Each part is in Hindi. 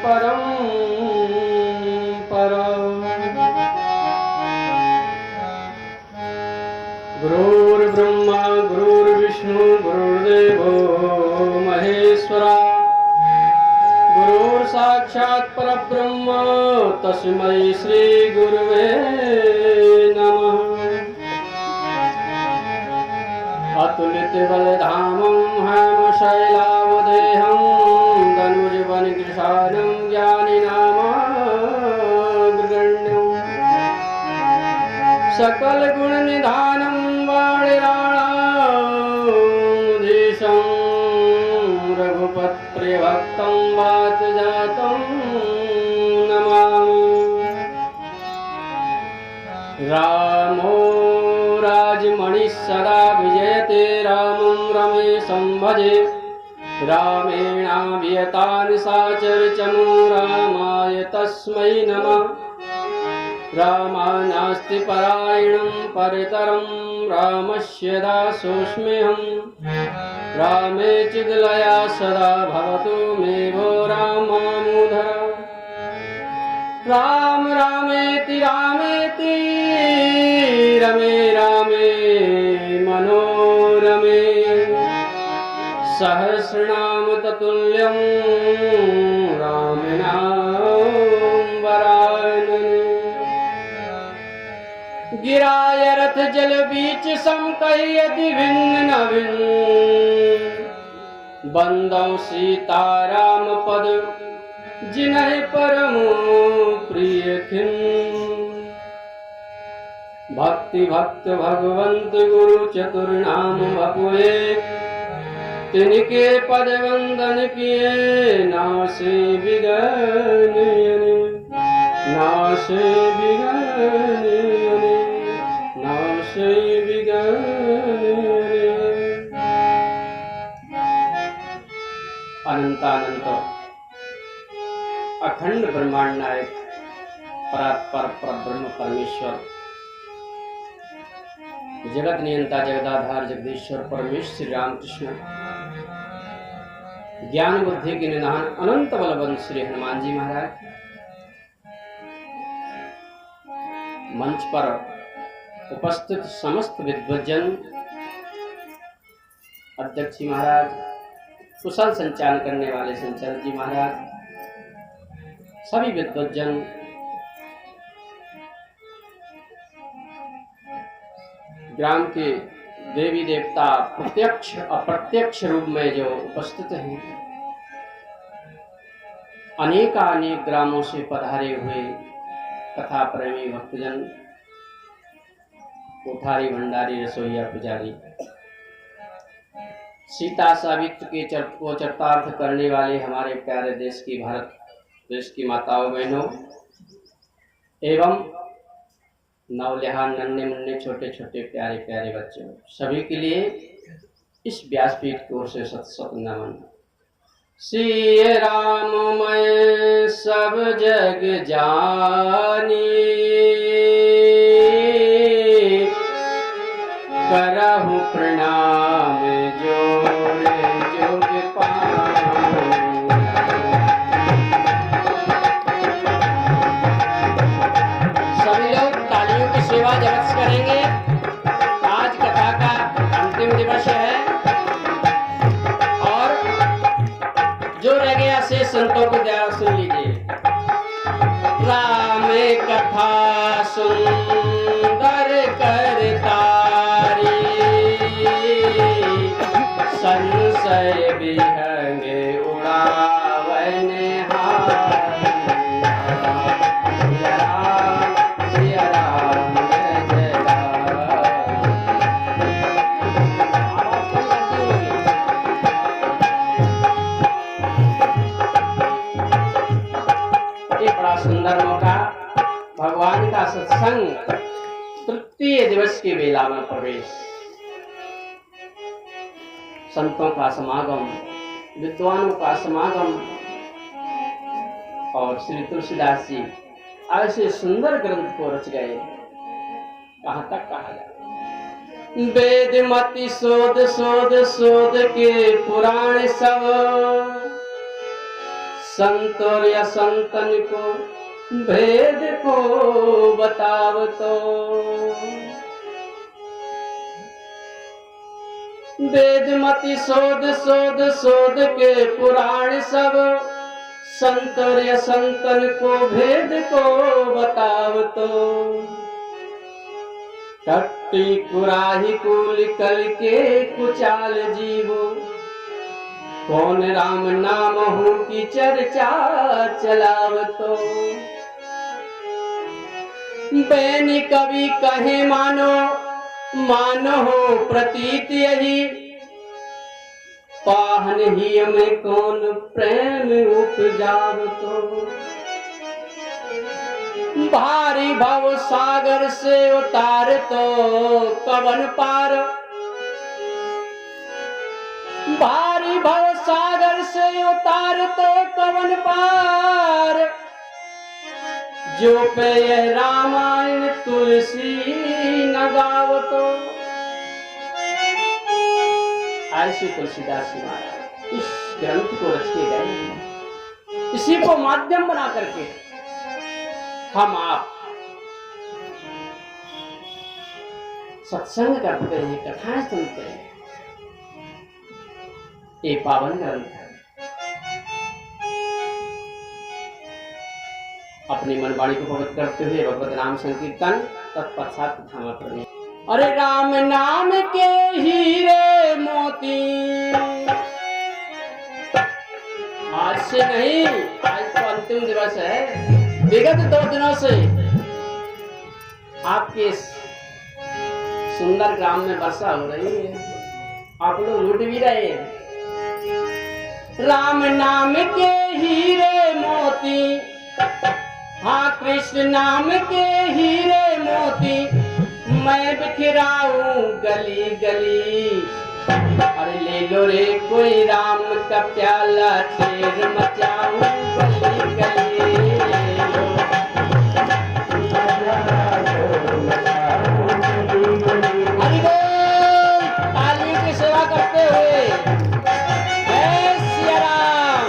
परम परम। गुरुर्ब्रह्मा गुरुर्विष्णु गुरुर्देवो महेश्वरा। गुरुर् साक्षात् परब्रह्म तस्मै श्री गुरुवे नमः। अतुलित बलधामं हेमशैलावदेहं धनुजवनकृशानं ज्ञानिनामाग्रगण्यं सकलगुणनिधानं वाणिराणाधीशं रघुपत्प्रियभक्तं वातजातं नमामि। रामो राजमणिः सदा विजयते रामं रमेशं भजे। रामेणाभियतान् साचर्चमो रामाय तस्मै नमः। रामानास्ति परायणं परतरं रामस्य दासोऽस्म्यहं। रामे चिद्लया सदा भवतु मे भो रामामुधर। राम रामेति रामेति रमे रामे मनोरमे। सहस्रनाम ततुल्यं राम नाम वरानने। गिराय रथ जल बीच सम कहियति भिन्न न भिन्न। बंदौ सीता राम पद जिन्हि परमो प्रिय खिन्न। भक्ति भक्त भगवंत गुरु चतुर्नाम बपुए। तिनके पद वंदन किए नासे बिगन नासे बिगन नासे बिगन। अनंतानंत अखंड ब्रह्मांड नायक परात्पर परब्रह्म परमेश्वर जगत नियंता जगदाधार जगदीश्वर परमेश्वर श्री रामकृष्ण ज्ञान बुद्धि के निधान अनंत बलवंत श्री हनुमान जी महाराज। मंच पर उपस्थित समस्त विद्वज्जन, अध्यक्ष जी महाराज, कुशल संचालन करने वाले संचालक जी महाराज, सभी विद्वज्जन, ग्राम के देवी देवता प्रत्यक्ष अप्रत्यक्ष रूप में जो उपस्थित हैं, अनेकानेक ग्रामों से पधारे हुए कथा प्रेमी भक्तजन, कोठारी भंडारी रसोईया पुजारी, सीता सावित्र के को चरितार्थ करने वाले हमारे प्यारे देश की भारत देश की माताओं बहनों एवं नौलिहान नन्हे मुन्ने छोटे छोटे प्यारे प्यारे बच्चों, सभी के लिए इस व्यासपीठ की ओर से सत सत नमन। सिय राम मैं सब जग जानी। करहु प्रणाम जोड़े जोग पानी। सभी लोग तालियों की सेवा जगत से करेंगे। आज कथा का अंतिम दिवस है और जो रह गया से संतों को ध्यान सुन लीजिए। राम कथा सुंदर करतारी। संशय विहंग उड़ावन हारी। सिया राम जय एक बड़ा सुंदर मौका, भगवान का सत्संग, तृतीय दिवस की बेला में प्रवेश, संतों का समागम, विद्वानों का समागम और श्री तुलसीदास जी ऐसे सुंदर ग्रंथ को रच गए। कहां तक कहा जाए? वेद मति शोध शोध शोध के पुराण सब। संत और असंतन को भेद को बताव तो। वेदमति शोध शोध शोध के पुराण सब, संत और असंतन को भेद को बताव तो। टट्टी कुराही कुल कल के कुचाल जीवो, कौन राम नाम हूँ की चर्चा चलाव तो। बैनी कवि कहे मानो, मानो हो प्रतीत यही, पाहन ही में कौन प्रेम उपजाव तो। भारी भव सागर से उतार तो कवन पार, भारी भव सागर से उतार तो कवन पार। जो पे रामायण तुलसी न गाव तो। ऐसे तुलसीदास जी महाराज इस ग्रंथ को रच के गए। इसी को माध्यम बना करके हम आप सत्संग करते हैं, कथाएं सुनते हैं। ये पावन ग्रंथ है। अपनी मनवाणी को पवित्र करते हुए भगवत नाम संकीर्तन तत्पश्चात कथा करने। अरे राम नाम के हीरे मोती, आज से नहीं, आज तो अंतिम दिवस है। विगत 2 दिनों से आपके सुंदर ग्राम में वर्षा हो रही है, आप लोग लुट भी रहे हैं। राम नाम के हीरे मोती, हाँ कृष्ण नाम के हीरे मोती, मैं बिखराऊं गली गली। अरे ले लो रे कोई राम का प्याला, शेर मचाऊं गली गली। हरि बोल, तालियों की सेवा करते हुए जय सिया राम।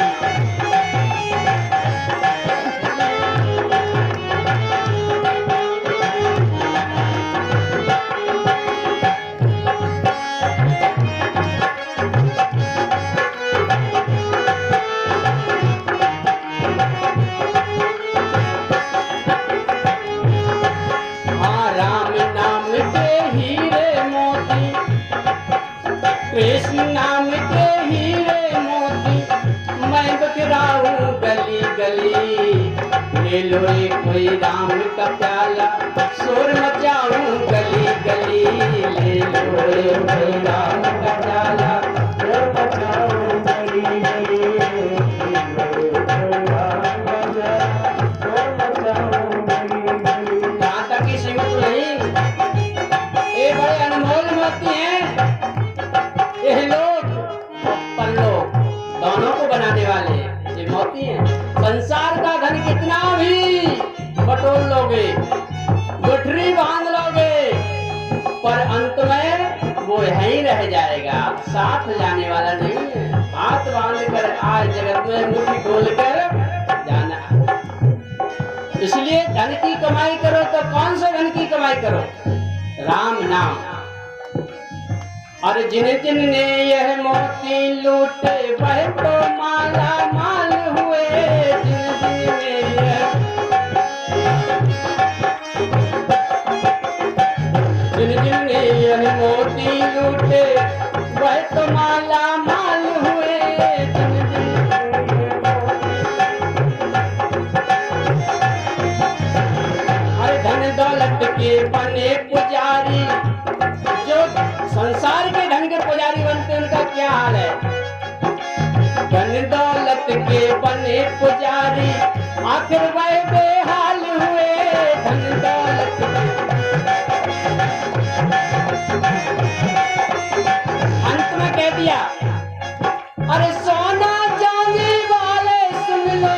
कृष्ण नाम के हीरे मोती, मैं बिखराऊं गली गली। ले लो रे कोई राम का प्याला, शोर मचाऊं गली गली। ले लो रे कोई राम का प्याला, शोर मचाऊं गली गली। कहाँ तक की सीमित नहीं, ये बड़े अनमोल मोती हैं। ये लोग परलोक दोनों को बनाने वाले ये मोती हैं। संसार का धन कितना भी बटोर लोगे, गुठरी बांध लोगे, पर अंत में वो यहीं रह जाएगा, साथ जाने वाला नहीं है। हाथ बांध कर आज जगत में मुट्ठी खोल कर जाना। इसलिए धन की कमाई करो तो कौन से धन की कमाई करो? राम नाम। और जिन जिन ने यह मोती लूटे वह तो माला माल हुए। जिन जिन ने यह मोती लूटे वह तो माला माल हुए। अरे धन दौलत के बने पुजारी, जो संसार के धन के पुजारी बनते उनका क्या हाल है? धन दौलत के बने पुजारी, आखिर वह बेहाल हुए। धन दौलत अंत में कह दिया, अरे सोना चांदी वाले सुन लो,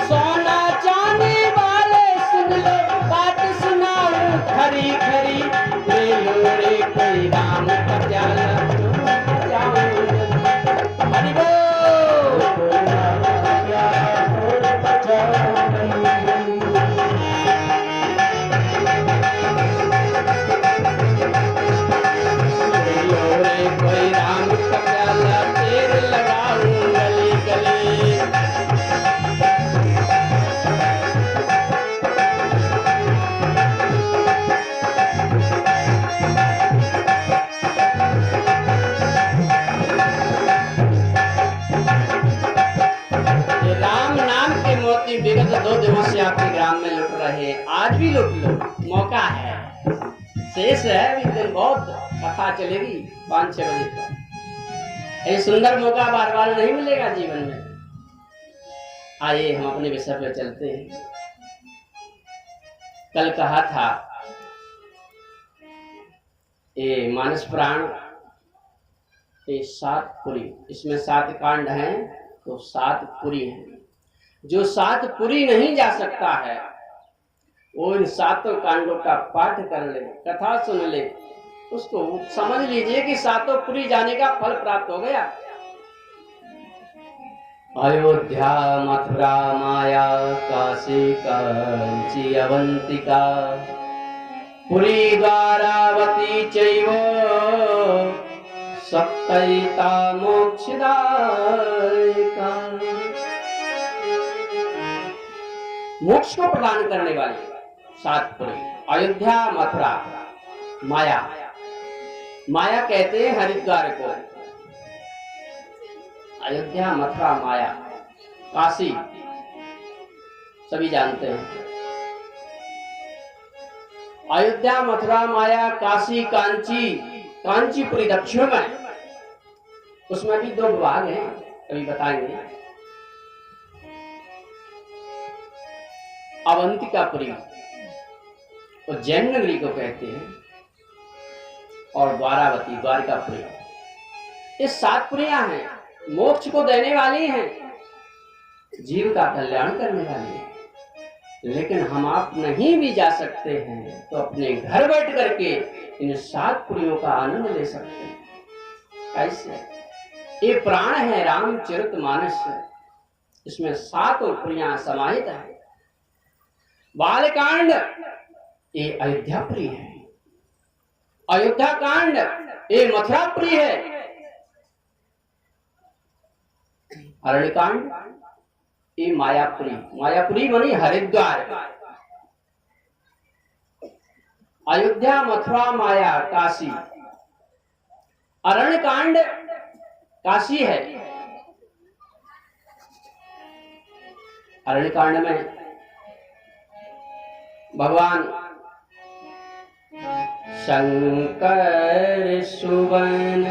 सोना चांदी वाले सुन लो, बात सुनाऊं खरी खरी। ले लो रे कोई राम का प्याला, लूट लो, मौका है, शेष है, अभी दिन बहुत कथा चलेगी 5-6 बजे तक। ये सुंदर मौका बार बार नहीं मिलेगा जीवन में। आइए हम अपने विषय पर चलते हैं। कल कहा था ये मानस पुराण, ये 7 पुरी, इसमें 7 कांड हैं तो 7 पुरी हैं। जो 7 पुरी नहीं जा सकता है वो इन 7 कांडों का पाठ कर ले, कथा सुन ले, उसको समझ लीजिए कि 7 पुरी जाने का फल प्राप्त हो गया। अयोध्या मथुरा माया काशी कांची अवंतिका पुरी द्वारावती चैव सप्तैता मोक्षदायिका। मोक्ष को प्रदान करने वाली 7 पुरी, अयोध्या मथुरा माया, माया कहते हैं हरिद्वार को, अयोध्या मथुरा माया, काशी सभी जानते हैं। अयोध्या मथुरा माया काशी कांची, कांचीपुरी दक्षिण में, उसमें भी 2 विभाग हैं, अभी बताएंगे। अवंतिकापुरी उज्जैन नगरी को कहते हैं, और द्वारावती द्वारिकापुरी। ये 7 पुरियां हैं, मोक्ष को देने वाली हैं, जीव का कल्याण करने वाली हैं। लेकिन हम आप नहीं भी जा सकते हैं तो अपने घर बैठ करके इन 7 पुरियों का आनंद ले सकते हैं। कैसे? ये प्राण है रामचरितमानस, इसमें 7 पुरियां समाहित है। बालकांड ये अयोध्यापुरी है, अयोध्या कांड ये मथुरापुरी है, अरण्यकांड ये मायापुरी, मायापुरी बनी हरिद्वार। अयोध्या मथुरा माया काशी, अरण्यकांड काशी है। अरण्यकांड में भगवान शंकर सुवन,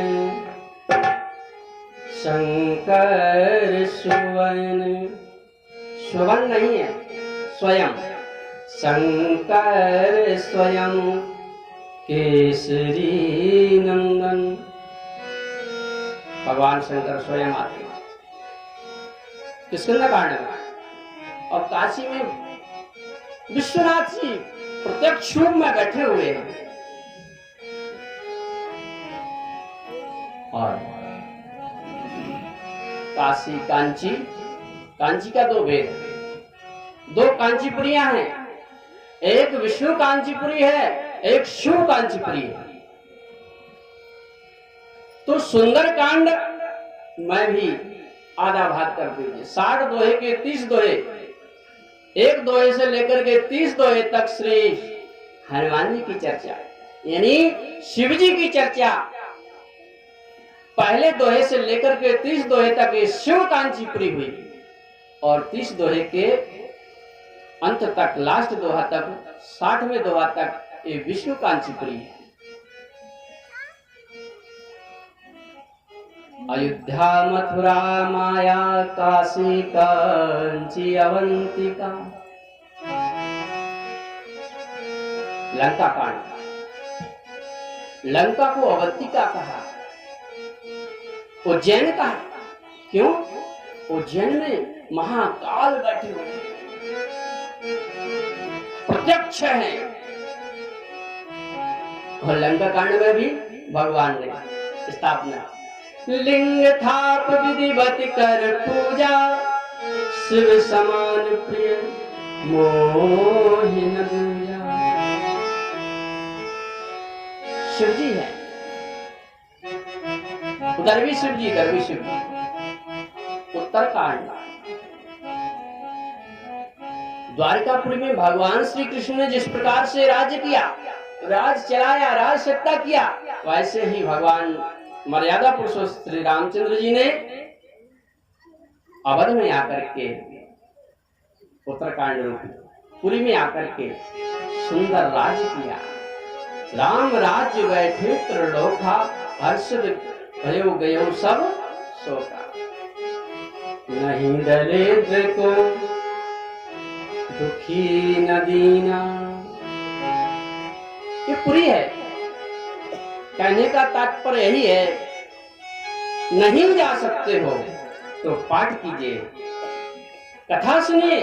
शंकर सुवन, सुवन नहीं है स्वयं, शंकर स्वयं केसरी नंदन, भगवान शंकर स्वयं आते हैं किष्किंधा कांड में। और काशी में विश्वनाथ जी प्रत्यक्ष रूप में बैठे हुए हैं। और काशी कांची, कांची का 2 भेद, 2 कांचीपुरियां हैं, एक विष्णु कांचीपुरी है, एक शिव कांचीपुरी है। तो सुंदर कांड में भी आधा भाग कर दीजिए, 60 दोहे के 30 दोहे, 1 दोहे से लेकर के 30 दोहे तक श्री हनुमान जी की चर्चा, यानी शिव जी की चर्चा। पहले दोहे से लेकर के 30 दोहे तक ये शिव कांचीपुरी हुई, और 30 दोहे के अंत तक, लास्ट दोहा तक, 60वें दोहा तक ये विष्णु कांचीपुरी है। अयोध्या मथुरा माया काशी कांची अवंतिका। लंका कांड, लंका को अवंतिका कहा, उज्जैन कहा। क्यों? उज्जैन में महाकाल बैठे हुए प्रत्यक्ष है। और लंका कांड में भी भगवान ने स्थापना, लिंग थाप विधिवत कर पूजा, शिव समान प्रिय मोहि न दूजा। शिव जी है, उधर भी शिव जी, इधर भी शिव जी। उत्तरकांड, द्वारिकापुरी में भगवान श्री कृष्ण ने जिस प्रकार से राज्य किया, राज चलाया, राज सत्ता किया, वैसे ही भगवान मर्यादा पुरुषों श्री रामचंद्र जी ने अवध में आकर के उत्तरकांड रूपी पुरी में आकर के सुंदर राज्य किया। राम राज्य बैठे त्रिलोका, हर्षित भयो गयो सब शोका। नहीं दरिद्र को दुखी न दीना। ये पुरी है। कहने का तात्पर्य यही है, नहीं जा सकते हो तो पाठ कीजिए, कथा सुनिए,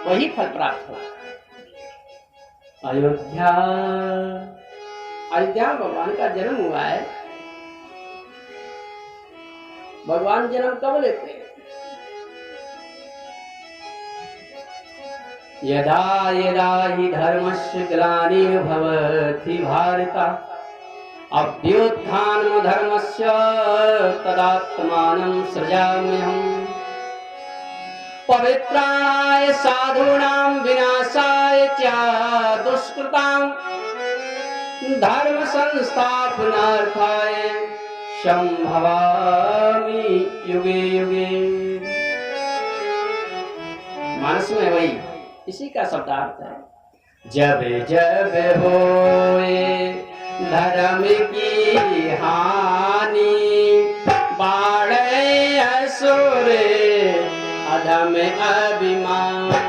वही फल प्राप्त हो। अयोध्या, अयोध्या में भगवान का जन्म हुआ है। भगवान जन्म कब लेते हैं? यदा यदा हि धर्मस्य ग्लानिर्भवति भारत, अभ्युत्थानं धर्मस्य तदात्मानं सृजाम्यहम्। पवित्राणाय साधूनां विनाशाय च दुष्कृतां, धर्म संस्थापनार्थाय संभवामि युगे युगे। मानस में वही इसी का शब्दार्थ है। जब जब होए धर्म की हानि, बाढ़े असुर अधम अभिमानी।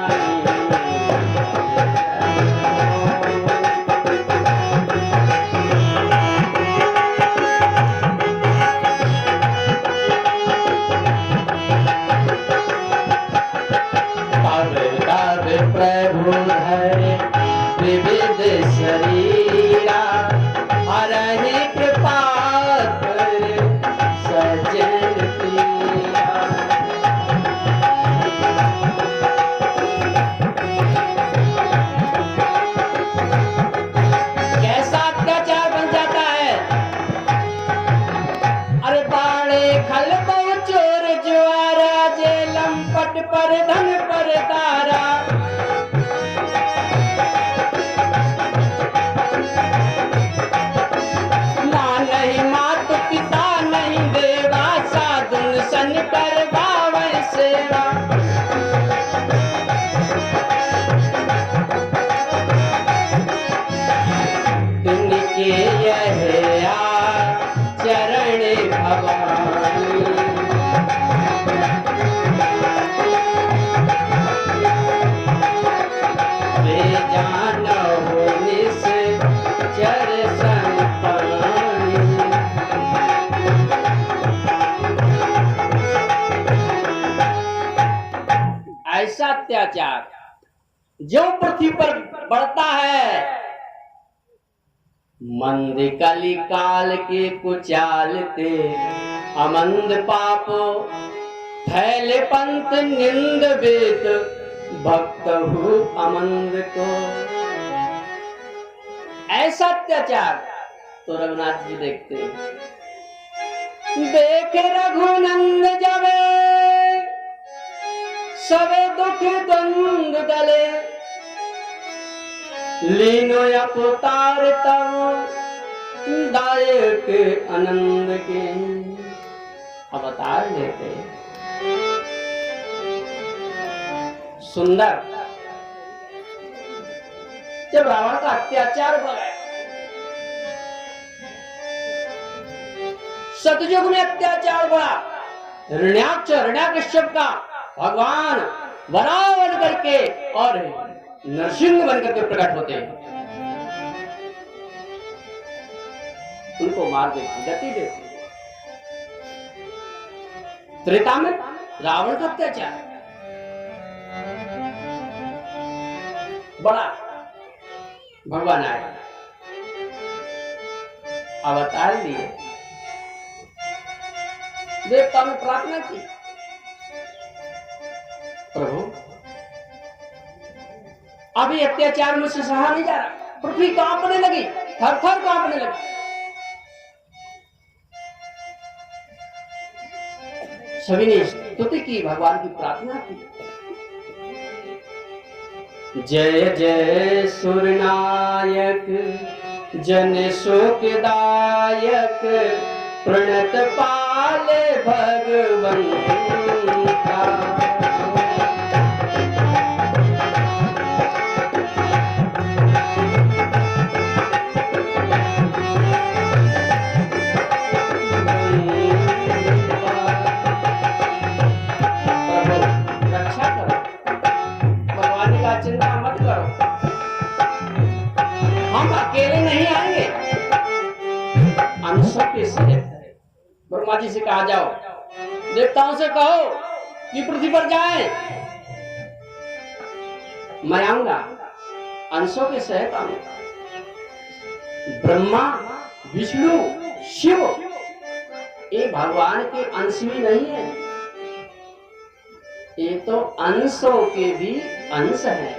प्रभु धरे विविध शरीरा, हरहि कृपा कर सजन पीरा। कैसा अत्याचार बन जाता है। अरे बाड़े खल बहु चोर जुआरा, जे लंपट पर धन पर तारा। ऐसा अत्याचार जो पृथ्वी पर बढ़ता है, मंद कली काल के कुचालते, अमंद पापो फैले पंथ निंद वेद, भक्त हु अमंद को। ऐसा अत्याचार तो रघुनाथ जी देखते हैं। देखे रघुनंद जबे सबे दुख द्वंद दले, लीनो अवतार तब दायक आनंद के। अवतार लेते सुंदर। जब रावण का अत्याचार बढ़ गया, सतयुग में अत्याचार बढ़ा, हिरण्याकश्यप का भगवान वराह बन करके और नरसिंह बन करके प्रकट होते हैं, उनको मार देते, गति देते। त्रेता में रावण का अत्याचार बड़ा, भगवान आए, अवतार लिए, देवता में प्रार्थना की, प्रभु अभी अत्याचार मुझसे सहा नहीं जा रहा, पृथ्वी कांपने लगी, थर थर कांपने लगी। सभी ने स्तुति की, भगवान की प्रार्थना की। जय जय सुरनायक जन शोकदायक, प्रणत पाल भगवंता। कि आ जाओ, देवताओं से कहो कि पृथ्वी पर जाएं, मैं आऊंगा, अंशों के सहित आऊंगा। ब्रह्मा, विष्णु, शिव ये भगवान के अंश भी नहीं है, ये तो अंशों के भी अंश है।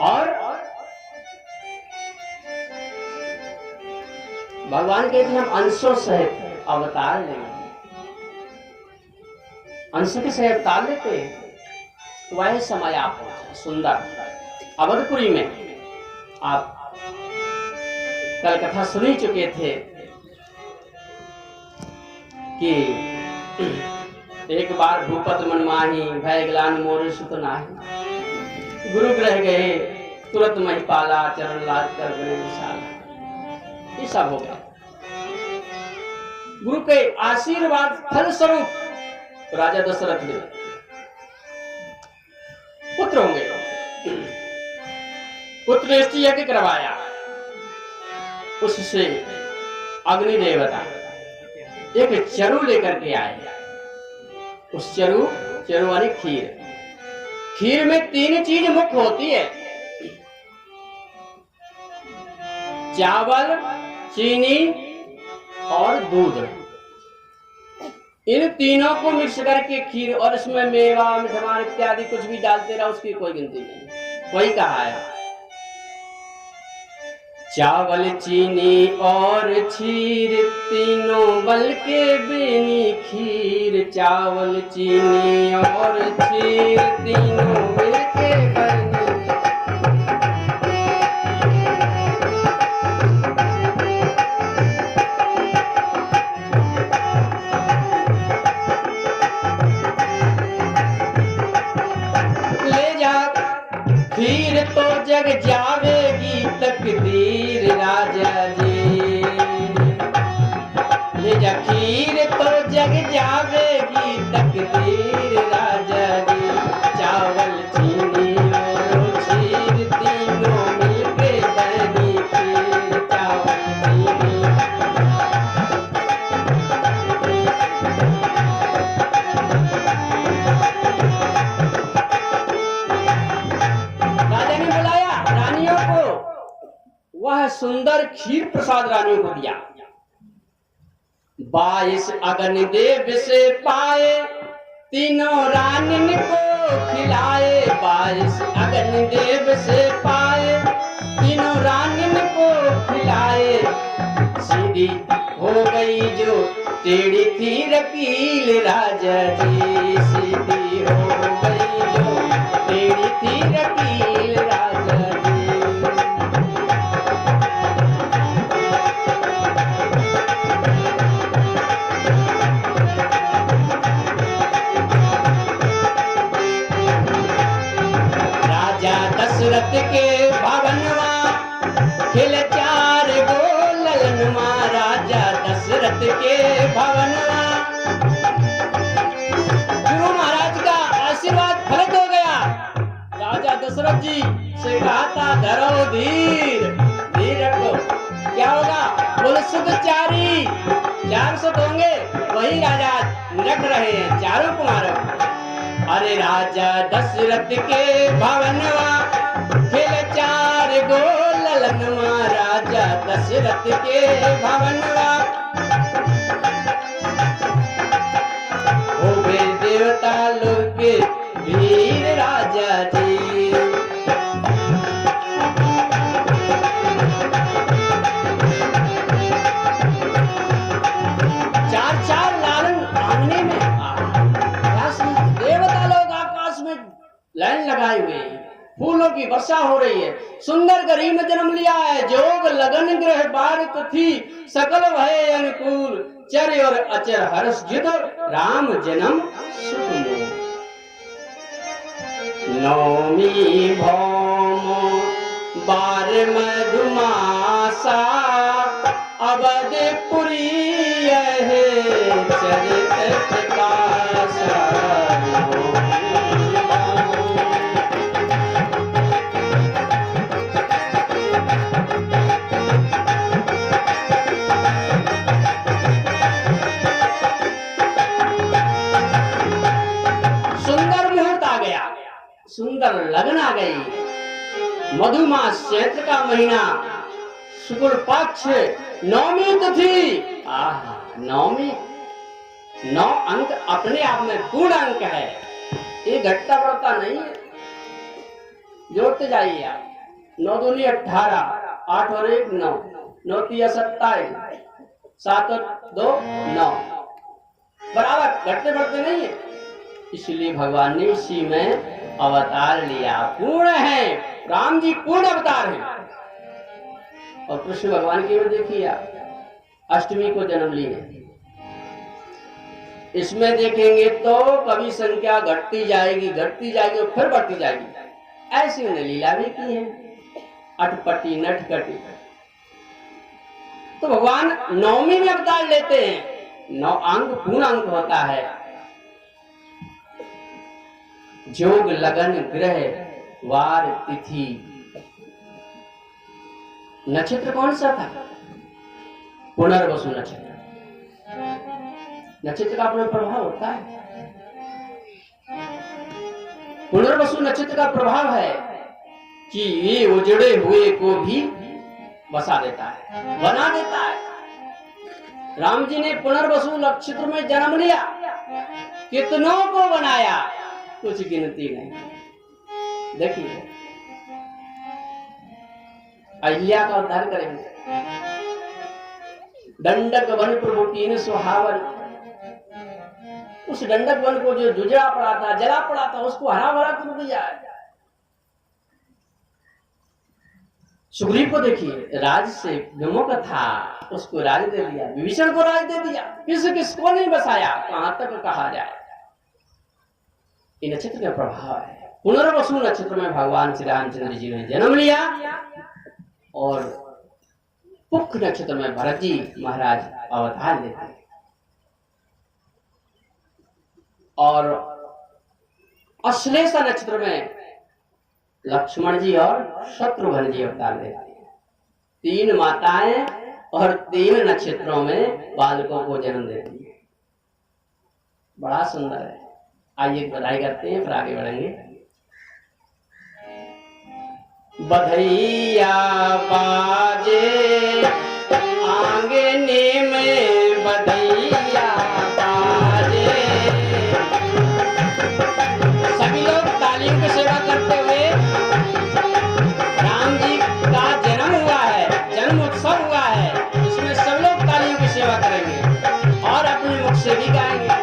और भगवान कहते हैं हम अंशों सहित अवतार लेंगे, अंश के सहित अवतार लेते हैं। वह समय आप पहुंचा सुंदर अवधपुरी में। आप कल कथा सुन ही चुके थे कि एक बार भूपत मन माही भय ग्लान मोर सुत नाही, गुरु ग्रह गए तुरंत महिपाला चरण लाद कर गए विशाल। ये सब हो गया गुरु के आशीर्वाद फल स्वरूप। राजा दशरथ ने पुत्र होंगे, पुत्र यज्ञ करवाया, उससे अग्नि देवता एक चरु लेकर के आए। उस चरु वाली खीर, खीर में 3 चीज मुख्य होती है, चावल, चीनी और दूध। इन तीनों को मिक्स करके खीर, और इसमें मेवा मिठाई इत्यादि कुछ भी डालते रहो, उसकी कोई गिनती नहीं। वही कहा है चावल चीनी और खीर तीनों बल के बेनी खीर, चावल चीनी और खीर तीनों मिल के बनी। ले जा खीर तो जग जावेगी तकदीर राजा जी, ले जा खीर तो जग जावेगी तकदीर राजा जी। चावल चीनी और खीर तीनों मिलके बनी खीर, चावल चीनी। राजा ने बुलाया रानियों को, वह सुंदर खीर प्रसाद रानियों को दिया। 22 अगन देव से पाए तीनों रानिन को खिलाए, 22 अगन देव से पाए तीनों रानिन को खिलाए। सीधी हो गई जो टेढ़ी थी रकील राजा जी, सीधी हो गई जो टेढ़ी थी रकील राजा जी। दशरथ के भवनवा खिल 4 गो ललनवा, राजा दशरथ के भवनवा। गुरु महाराज का आशीर्वाद फलित हो गया। राजा दशरथ जी से कहा था धरो धीर, धीर रखो, क्या होगा? बोले सुख 400 होंगे, वही राजा रख रहे हैं, चारों कुमारों। अरे राजा दशरथ के भवनवा खिल 4 गो ललनवा, राजा दशरथ के भवनवा। हो गए देवता लोग के वीर राजा जी। चार लालन आंगने में, देवता लोग आकाश में लाइन लगाए हुए हैं, फूलों की वर्षा हो रही है। सुंदर गरीब जन्म लिया है, जोग लगन ग्रह बारित थी, सकल भय अनुकूल, चर और अचर हर्ष जित, राम जन्म सुख मोह। नौमी भौम बार मधुमासा, अवधपुरी है चरित प्रकाशा। सुंदर लगन आ गई। मधुमास चैत्र का महीना, शुक्ल पक्ष, नौमी तिथि। आहा, नौमी, 9 अंक अपने आप में पूर्ण अंक है, ये घटता बढ़ता नहीं है। जोड़ते जाइए आप। 9 दूनी 18, 8 और 1 9, 9 तिया 27, 7 और 2 9, बराबर घटते बढ़ते नहीं है। इसलिए भगवान ने इसी में अवतार लिया। पूर्ण है, राम जी पूर्ण अवतार हैं। और कृष्ण भगवान की में देखिए आप, अष्टमी को जन्म लिए। इसमें देखेंगे तो कभी संख्या घटती जाएगी और फिर बढ़ती जाएगी। ऐसी उन्हें लीला भी की है, अटपटी नटखटी। तो भगवान नौमी में अवतार लेते हैं। 9 अंक पूर्ण अंक होता है। जोग लगन ग्रह वार तिथि। नक्षत्र कौन सा था? पुनर्वसु नक्षत्र। नक्षत्र का अपना प्रभाव होता है। पुनर्वसु नक्षत्र का प्रभाव है कि ये उजड़े हुए को भी बसा देता है, बना देता है। राम जी ने पुनर्वसु नक्षत्र में जन्म लिया, कितनों को बनाया, कुछ गिनती नहीं। देखिए, अहिल्या का उद्धार करेंगे। दंडक वन प्रभु कीन सुहावन। उस दंडक वन को जो जुजड़ा पड़ा था, जला पड़ा था, उसको हरा भरा कर दिया। सुग्रीव को देखिए, राज से विमुख था, उसको राज दे दिया। विभीषण को राज दे दिया। किसको नहीं बसाया, कहां तक कहा जाए। ये नक्षत्र का प्रभाव है। पुनर्वसु नक्षत्र में भगवान श्री रामचंद्र जी ने जन्म लिया और पुख नक्षत्र में भरत जी महाराज अवतार लेते हैं और अश्लेषा नक्षत्र में लक्ष्मण जी और शत्रुघ्न जी अवतार लेते हैं। 3 माताएं और 3 नक्षत्रों में बालकों को जन्म देती है। बड़ा सुंदर है। आइए बधाई करते हैं, फिर आगे बढ़ेंगे। बधैया बाजे आंगने में, बधैया बाजे। सभी लोग तालियों की सेवा करते हुए, राम जी का जन्म हुआ है, जन्म उत्सव हुआ है, इसमें सब लोग तालियों की सेवा करेंगे और अपने मुख से भी गाएंगे।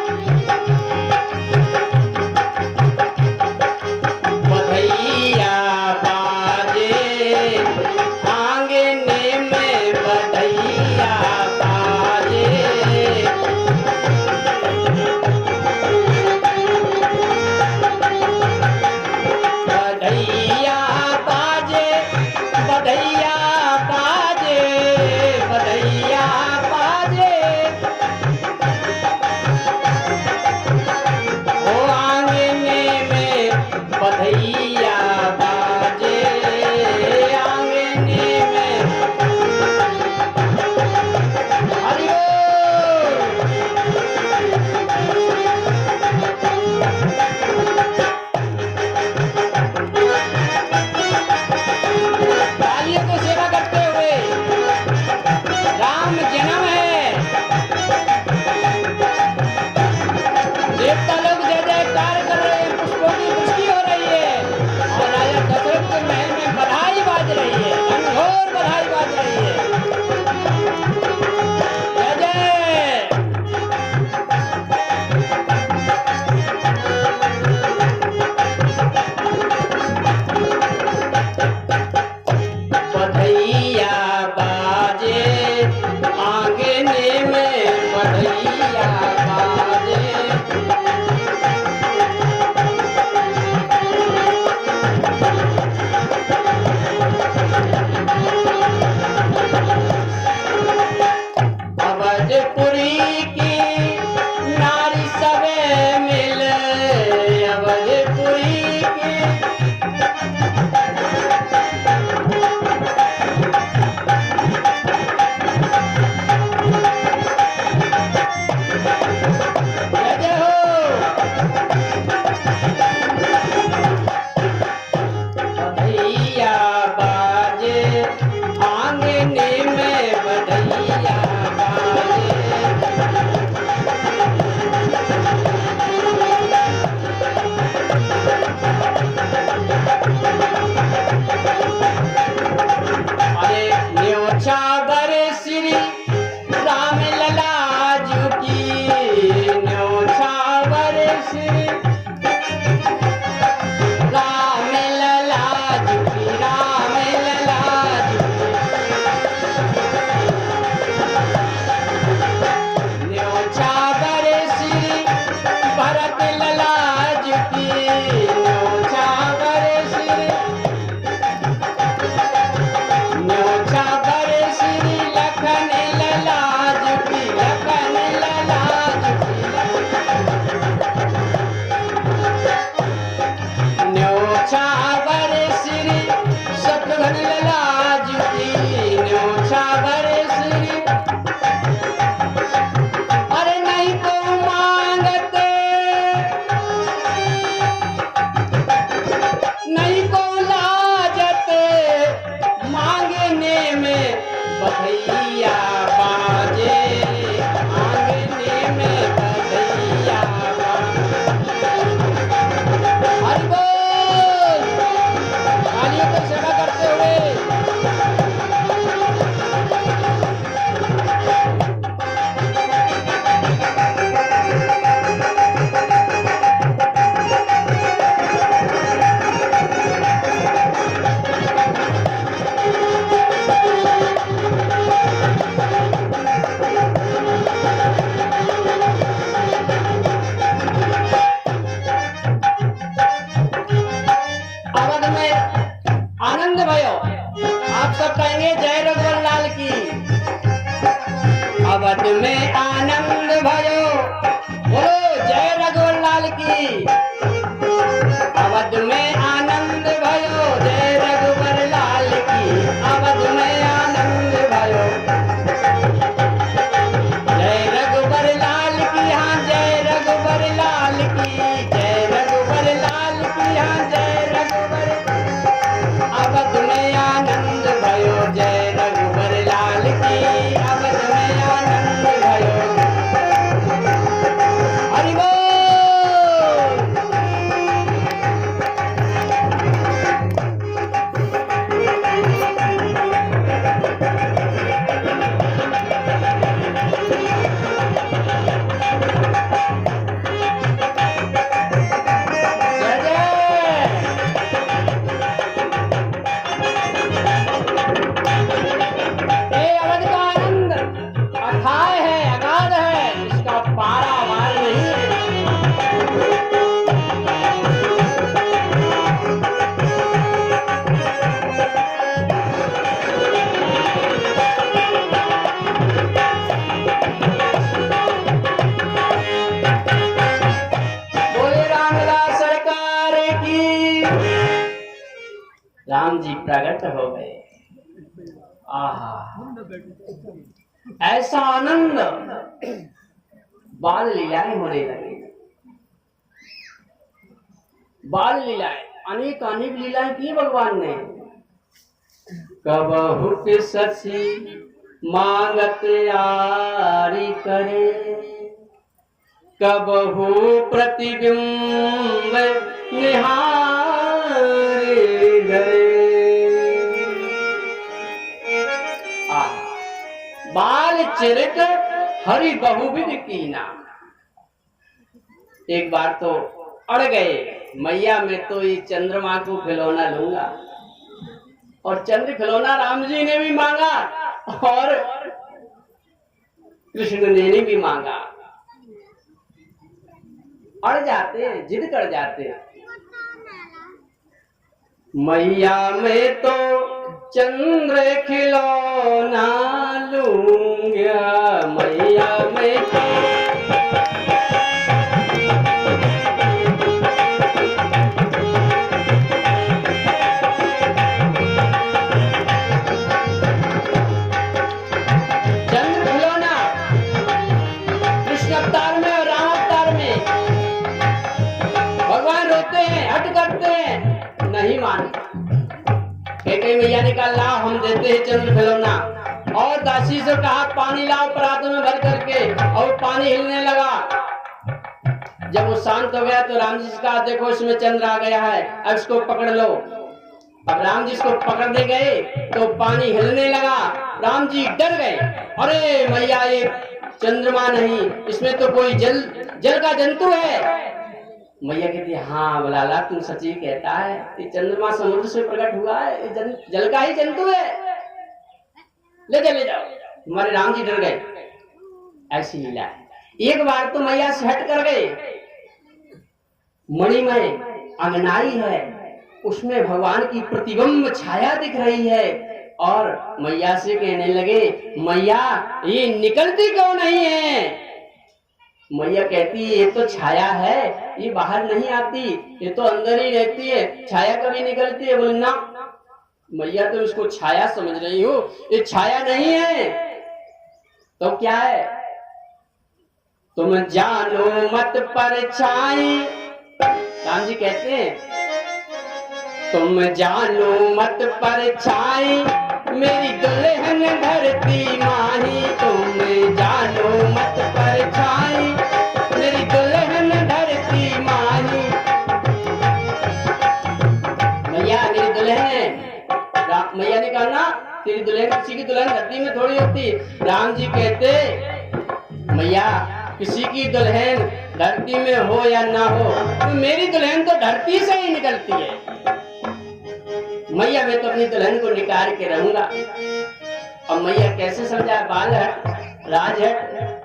श्री राम लला जी राम लला जी न्योछावर श्री भरत लला जी न्योछावर श्री न्योछावर श्री लखन लला जी लखन लला जी न्योछावर श्री शत्रुघ्न लला जी न्योछावर श्री अरे नहीं तो मांगते नहीं को लाजते मांगने में बधैया बाजे मांगने में बधैया बाजे हरि बोल तालियों की सेवा करते हुए अवध में आनंद भयो आप सब कहेंगे जय रघुवर लाल की अवध में आनंद भयो बोलो जय रघुवर लाल की अवध में आनंद भयो जय रघुवर लाल की अवध में आनंद भयो जय रघुवर लाल की हाँ जय रघुवर लाल की जय रघुवर लाल की हाँ जय रघुवर अवध में आनंद भयो जय रघुवर लाल की अवध में आनंद भयो हरि बोल जय जय ये अवध का आनंद अथाह है अगाध है इसका पारा वार नहीं बोले रामदास सरकार की राम जी प्रकट हो गए आहा ऐसा आनंद बाल लीलाएं होने लगी बाल लीलाएं अनेक अनेक लीलाएं की भगवान ने कबहु के सची मांगत आरी करे कबहु प्रतिबिंब निहारे गए बाल चिरक हरि बहुविध कीना एक बार तो अड़ गए मैया मैं तो ये चंद्रमा को खिलौना लूंगा और चंद्र खिलौना राम जी ने भी मांगा और कृष्ण ने भी मांगा अड़ जाते हैं जिद कर जाते हैं मैया मैं तो चंद्र खिलौना लूंगा मैया मैं तो चंद्र खिलौना कृष्ण अवतार में और राम अवतार में भगवान रोते हैं हट करते हैं नहीं मानते कई मैया ने कहा लाओ हम देते हैं चंद्र खिलौना और दासी से कहा पानी लाओ परातों में भर करके और पानी हिलने लगा जब वो शांत हो गया तो राम जी से कहा देखो इसमें चंद्र आ गया है अब इसको पकड़ लो अब राम जी इसको पकड़ने गए तो पानी हिलने लगा राम जी डर गए अरे मैया ये चंद्रमा नहीं इसमें तो कोई जल का जंतु है मैया कहती है हाँ बलाला तू सच्ची कहता है, ये चंद्रमा समुद्र से प्रकट हुआ है, ये जल का ही जंतु है, ले जाओ। हमारे राम जी डर गए। ऐसी लीला है। एक बार तो मैया से हट कर गए, मणिमय अंगनाई है, उसमें भगवान की प्रतिबिंब छाया दिख रही है, और मैया से कहने लगे मैया ये निकलती क्यों नहीं है? मैया कहती ये तो छाया है, ये बाहर नहीं आती, ये तो अंदर ही रहती है, छाया कभी निकलती है? बोले ना मैया तुम इसको छाया समझ रही हो, ये छाया नहीं है। तो क्या है? तुम जानो मत परछाई, राम जी कहते हैं तुम जानो मत परछाई, मेरी दुल्हन धरती माही। तुम जानो मत परछाई, मेरी दुल्हन धरती माही। मैया मेरी दुल्हन है। मैया ने कहा ना तेरी दुल्हन किसी की दुल्हन धरती में थोड़ी होती। राम जी कहते मैया किसी की दुल्हन धरती में हो या ना हो, तो मेरी दुल्हन तो धरती से ही निकलती है। मैया मैं तो अपनी दुल्हन को निकाल के रहूंगा। अब मैया कैसे समझा? बाल हट, राज हट,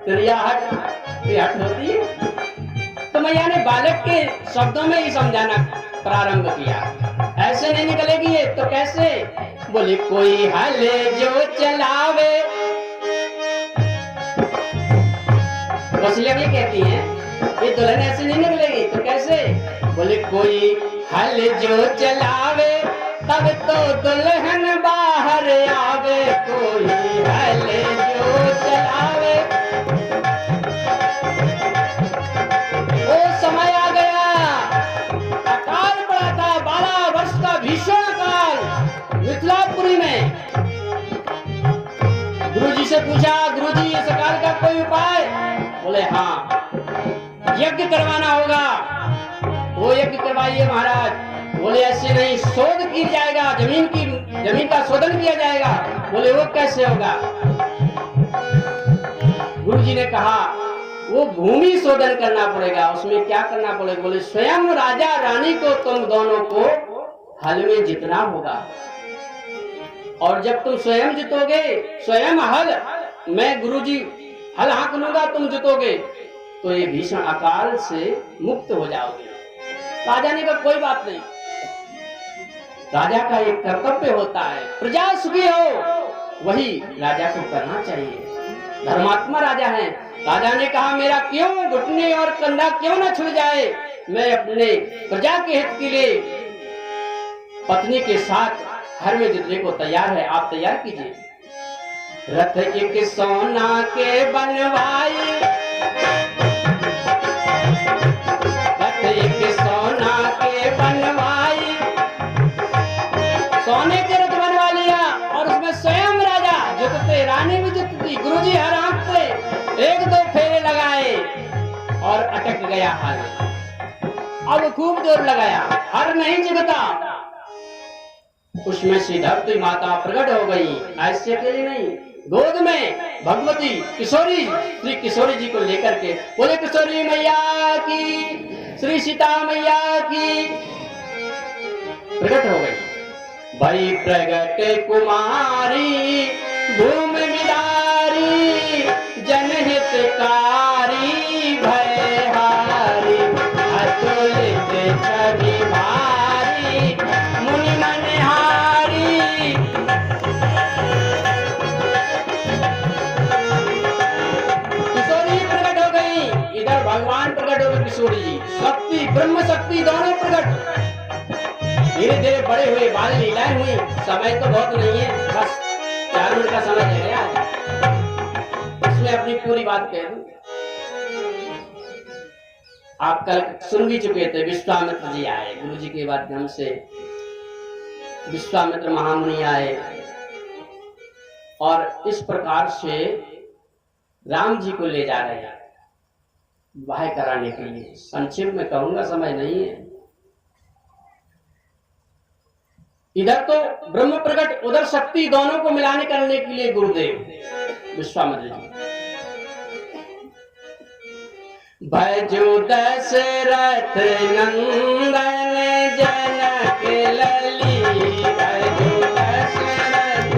तुरिया हट, ये हट होती है। तो मैया ने बालक के शब्दों में ही समझाना प्रारंभ किया। ऐसे नहीं निकलेगी ये तो कैसे? बोले कोई हल जो चलावे, इसलिए भी कहती है ये दुल्हन ऐसे नहीं निकलेगी तो कैसे? बोले कोई हल जो चलावे, तब तो दुल्हन बाहर आवे। कोई हल जो चलावे, वो समय आ गया, अकाल पड़ा था, 12 वर्ष का भीषण काल मिथिलापुरी में। गुरुजी से पूछा गुरुजी इस काल का कोई उपाय? बोले हाँ यज्ञ करवाना होगा। वो यज्ञ करवाइए महाराज। बोले ऐसे नहीं, शोध किया जाएगा, जमीन का शोधन किया जाएगा। बोले वो कैसे होगा? गुरुजी ने कहा वो भूमि शोधन करना पड़ेगा। उसमें क्या करना पड़ेगा? बोले स्वयं राजा रानी को तुम दोनों को हल में जितना होगा, और जब तुम स्वयं जितोगे, स्वयं हल, मैं गुरुजी हल हाँक लूंगा, तुम जितोगे तो ये भीषण अकाल से मुक्त हो जाओगे। राजा ने कहा कोई बात नहीं, राजा का एक कर्तव्य होता है, प्रजा सुखी हो वही राजा को करना चाहिए, धर्मात्मा राजा है। राजा ने कहा मेरा क्यों घुटने और कंधा क्यों न छूट जाए, मैं अपने प्रजा के हित के लिए पत्नी के साथ घर में जुटने को तैयार है, आप तैयार कीजिए। रथ एक सोना के बनवाई, रथ एक सोना के बनवाई, सोने के रथ बनवा लिया, और उसमें स्वयं राजा जुटते, रानी भी जुटती, गुरुजी हर हाँकते, 1-2 फेरे लगाए और अटक गया हल। अब खूब जोर लगाया, हर नहीं जुटता। उसमें से धरती माता प्रकट हो गई। ऐसे अकेली नहीं, गोद में भगवती किशोरी, श्री किशोरी जी को लेकर के बोले किशोरी मैया की, श्री सीता मैया की प्रकट हो गई। बड़ी प्रगट कुमारी, भूमि विदारी, जनहितकारी, भयहारी, अतुलित छवि भारी, मुनि मनहारी। किशोरी प्रकट हो गई, इधर भगवान प्रकट हो गए। किशोरी जी शक्ति, ब्रह्म शक्ति दोनों प्रकट। धीरे धीरे बड़े हुए, बाल लीलाएं हुई। समय तो बहुत नहीं है, बस 4 मिनट का समय है यार, इसमें अपनी पूरी बात कह दूं। आप कल सुन भी चुके थे, विश्वामित्र जी आए गुरु जी के माध्यम से, विश्वामित्र महामुनि आए और इस प्रकार से राम जी को ले जा रहे हैं विवाह कराने के लिए। संक्षेप में कहूंगा, समय नहीं है। इधर तो ब्रह्म प्रकट, उधर शक्ति, दोनों को मिलाने करने के लिए गुरुदेव विश्वामित्र जी। भजो दशरथ नंदन जनक लली, भजो दशरथ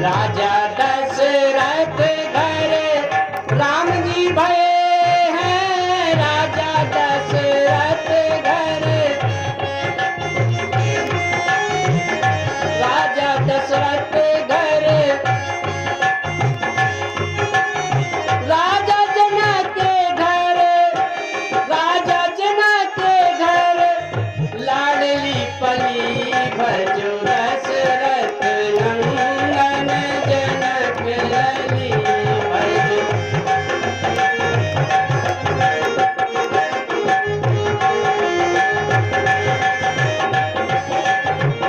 राजा दशरथ घर राम जी भय हैं, राजा दशरथ घर, राजा दशरथ घर, राजा जनक घर, राजा जनक घर, लाडली पली भजो दशरथ नंदन जनक लली, भजो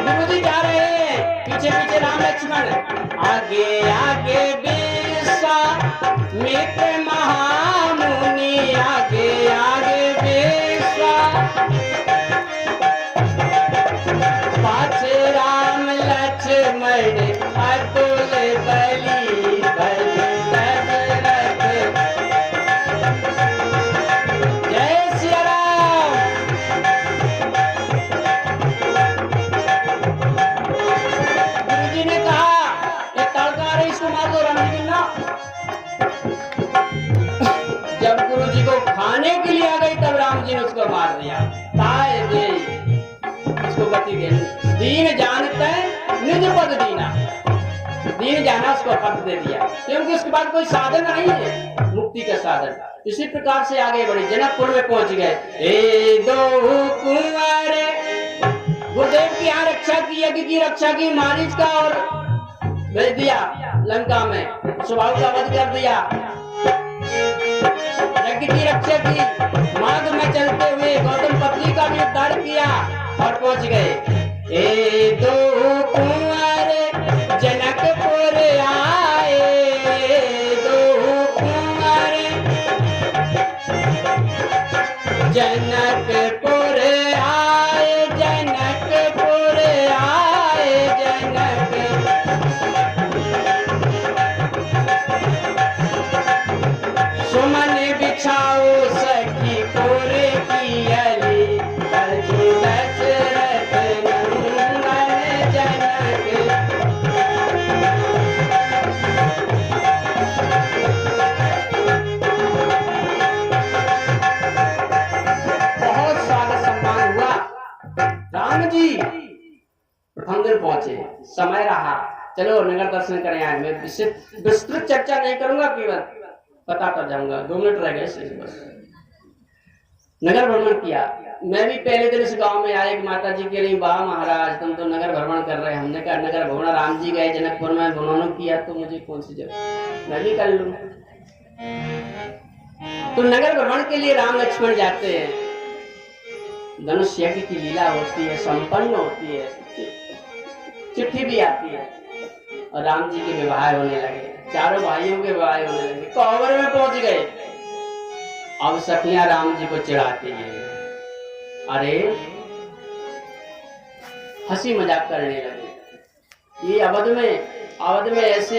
गुरुजी जा रहे हैं, पीछे पीछे राम लक्ष्मण, आगे आगे मित्र महामुनि, आगे आगे बेस्वा, पाछे राम लक्ष्मण अतुल बली, भजो दशरथ जय सिया राम। गुरुजी ने कहा ये तड़का रही इसको मार दो, राम जी ना। जब गुरुजी को खाने के लिए आ गई तब राम जी ने उसको मार दिया। ताए दे उसको गति दे, दीन जानते निज पद दीना, दीन जाना उसको पद दे दिया, क्योंकि उसके बाद कोई साधन नहीं है मुक्ति का साधन। इसी प्रकार से आगे बढ़े, जनकपुर में पहुंच गए। ए दो कुंवर गुरुदेव की यहाँ रक्षा की, यज्ञ की रक्षा की, मारीच का और भेज दिया लंका में, स्वभाव का वध कर दिया, यज्ञ की रक्षा की, मार्ग में चलते हुए गौतम पत्नी का भी उद्धार किया और पहुंच गए। ए दो कुंवर जनकपुर आए, दो कुंवर जनकपुर आए, जनकपुर आए, जनक सुमन बिछाओ सखी पुर की अली, भजो दशरथ नंदन जनक। बहुत स्वागत सम्मान हुआ। राम जी प्रथम दिन पहुंचे, समय रहा, चलो नगर दर्शन करें। आए मैं विस्तृत चर्चा नहीं करूंगा, केवल पता कर जाऊंगा, 2 मिनट रह गए बस। नगर भ्रमण किया। मैं भी पहले दिन इस गांव में आया, एक माता जी कह रही, वाह महाराज तुम तो नगर भ्रमण कर रहे हैं। हमने कहा नगर भ्रमण राम जी गए जनकपुर में, उन्होंने किया तो मुझे कौन सी जगह, मैं भी कर लूं। तो नगर भ्रमण के लिए राम लक्ष्मण जाते हैं। धनुष यज्ञ की लीला होती है, संपन्न होती है, चिट्ठी भी आती है और राम जी के विवाह होने लगे, चारों भाइयों के विवाह होने लगे, कोहबर में पहुंच गए। अब सखियां राम जी को चिढ़ाती हैं, अरे हंसी मजाक करने लगे। ये अवध में ऐसे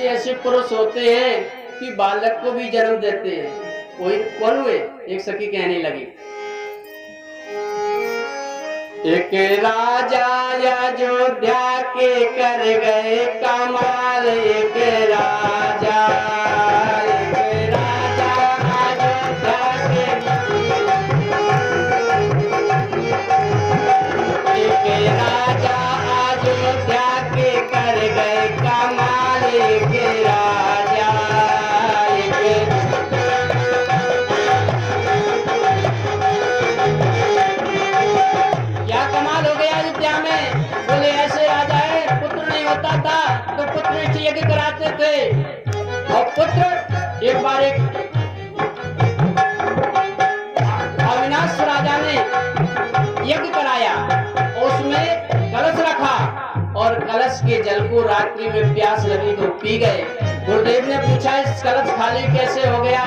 ऐसे पुरुष होते हैं कि बालक को भी जन्म देते हैं। कोई कौन हुए? एक सखी कहने लगी, एक राजा अयोध्या के कर गए कमाल, एक राजा अयोध्या के कर गए कमाल, एक राजा क्या कमाल हो गया अयोध्या में? बोले ऐसे राजा है, पुत्र नहीं होता था तो पुत्र यज्ञ कराते थे, और पुत्र एक बार एक अविनाश राजा ने यज्ञ कराया, उसमें कलश रखा और कलश के जल को रात्रि में प्यास लगी तो पी गए। गुरुदेव ने पूछा इस कलश खाली कैसे हो गया?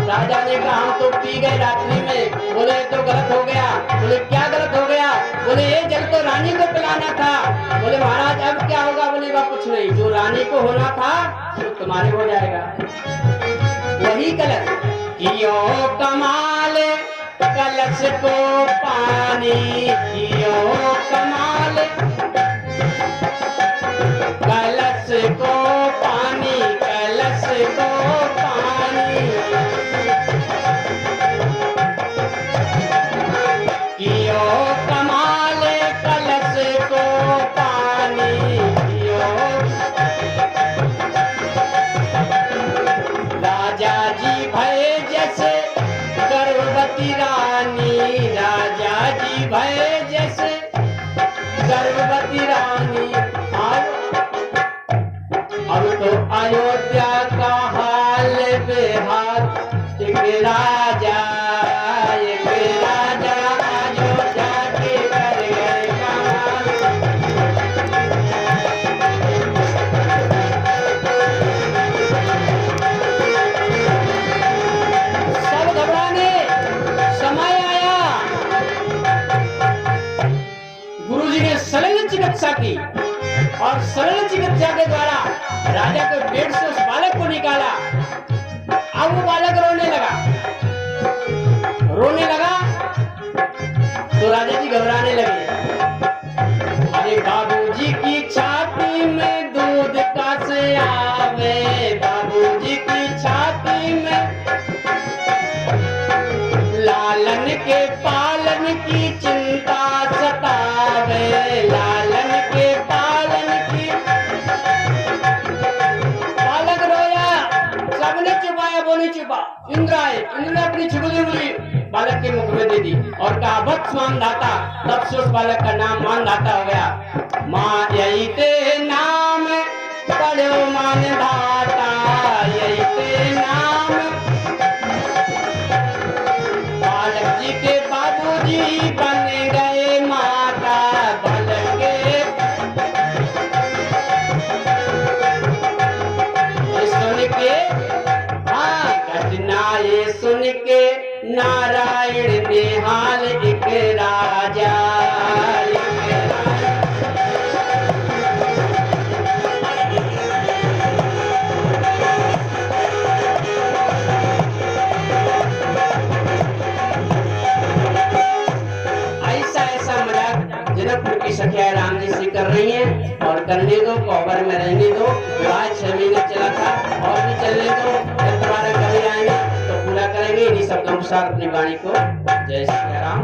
राजा ने कहा हम तो पी गए रात्रि में। बोले तो गलत हो गया। बोले क्या गलत हो गया? बोले ये जल तो रानी को पिलाना था। बोले महाराज अब क्या होगा? बोले बा कुछ नहीं, जो रानी को होना था वो तुम्हारे हो जाएगा। वही कलश कियो कमाल कलश को पानी, कियो कमाल कलश को पानी, कलश को पानी, कियो कमाल कलश को पानी, कियो। राजा जी भय जैसे गर्भवती रानी, राजा जी भय जैसे गर्भवती रानी। अब तो अयोध्या का हाल बेहाल, एक राजा अयोध्या के कर गए कमाल। सब घबराने, समय आया। गुरुजी ने शल्य चिकित्सा की और शल्य चिकित्सा के द्वारा राजा के पेट से उस बालक को निकाला। अब वो बालक रोने लगा तो राजा जी घबराने लगे। अरे बाबूजी की छाती में दूध का से आवे, बाबूजी की छाती में लालन के पालन की चिंता सतावे, लालन के पालन की। बालक रोया, सबने छुपाया, वो नहीं छुपा। इंद्र आए, इंद्र ने अपनी छुपली हुई बालक के मुख में दे दी और कहा वत्स मानधाता। तब से उस बालक का नाम मानधाता हो गया। माँ यही ते नाम पढ़ो मानधाता, यही ते नाम। बालक जी के बाबूजी बन गए माता, बालक के सुन के, हाँ घटना ये सुन के नारायण निहाल एक राजा, ऐसा मजाक जनकपुर की सखिया राम जी से कर रही हैं। और करने दो, कोबर में रहने दो। विवाह 6 महीने चला था और भी चलने दो। जब दोबारा कभी आएंगे तो पूरा करेंगे। इन्हीं शब्दों के साथ अपनी वाणी को जय श्री राम।